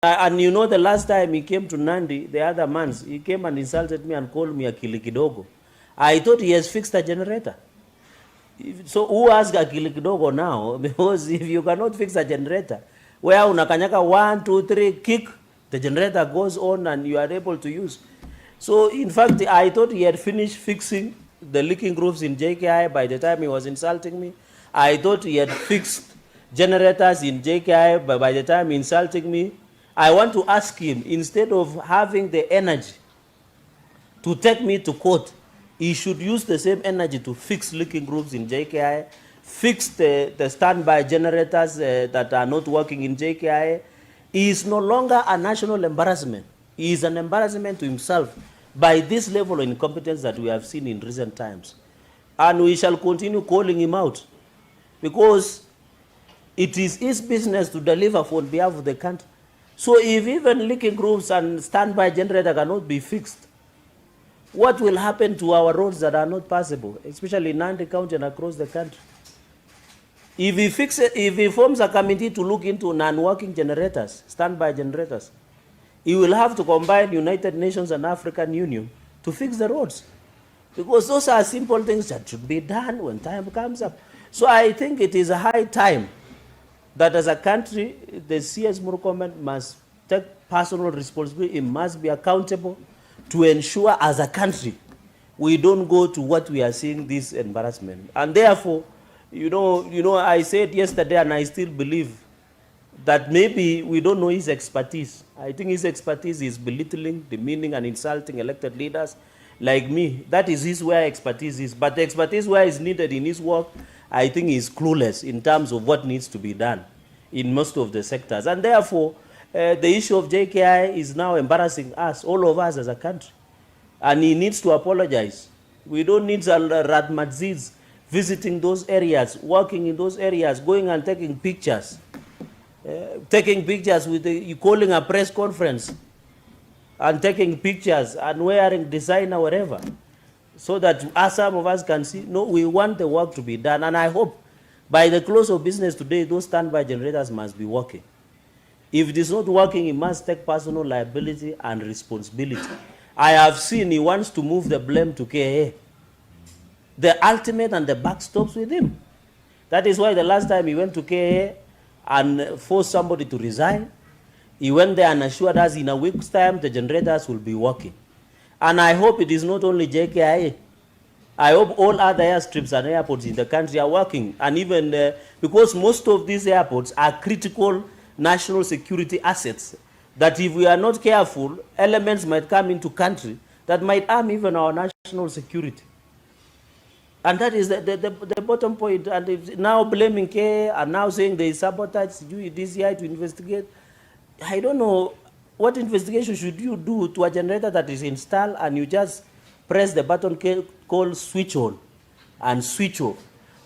And you know, the last time he came to Nandi, the other months, he came and insulted me and called me akili kidogo. I thought he has fixed a generator. So who asked akili kidogo now? Because if you cannot fix a generator, where unakanyaka 1, 2, 3, kick, the generator goes on and you are able to use. So in fact, I thought he had finished fixing the leaking roofs in JKI by the time he was insulting me. I thought he had fixed generators in JKI by the time insulting me. I want to ask him, instead of having the energy to take me to court, he should use the same energy to fix leaking roofs in JKI, fix the standby generators that are not working in JKI. He is no longer a national embarrassment. He is an embarrassment to himself by this level of incompetence that we have seen in recent times. And we shall continue calling him out, because it is his business to deliver on behalf of the country. So if even leaking roofs and standby generator cannot be fixed, what will happen to our roads that are not passable, especially in Nandi County and across the country? If he forms a committee to look into non-working generators, standby generators, he will have to combine United Nations and African Union to fix the roads, because those are simple things that should be done when time comes up. So I think it is a high time that as a country, the CS Murkomen must take personal responsibility. It must be accountable to ensure as a country we don't go to what we are seeing, this embarrassment. And therefore, you know, I said yesterday, and I still believe that maybe we don't know his expertise. I think his expertise is belittling, demeaning, and insulting elected leaders like me. That is his where expertise is. But the expertise where is needed in his work, I think is clueless in terms of what needs to be done in most of the sectors. And therefore, the issue of JKI is now embarrassing us, all of us as a country. And he needs to apologize. We don't need Radmadzids visiting those areas, working in those areas, going and taking pictures. Taking pictures with calling a press conference and taking pictures and wearing designer wherever, so that some of us can see, no, we want the work to be done. And I hope by the close of business today, those standby generators must be working. If it is not working, he must take personal liability and responsibility. I have seen he wants to move the blame to KA. The ultimate and the buck stops with him. That is why the last time he went to KA and forced somebody to resign, he went there and assured us in a week's time the generators will be working. And I hope it is not only JKIA. I hope all other airstrips and airports in the country are working. And even because most of these airports are critical national security assets, that if we are not careful, elements might come into country that might harm even our national security. And that is the bottom point. And if now blaming KA and now saying there is sabotage, this year to investigate. I don't know, what investigation should you do to a generator that is installed and you just press the button called switch on and switch off?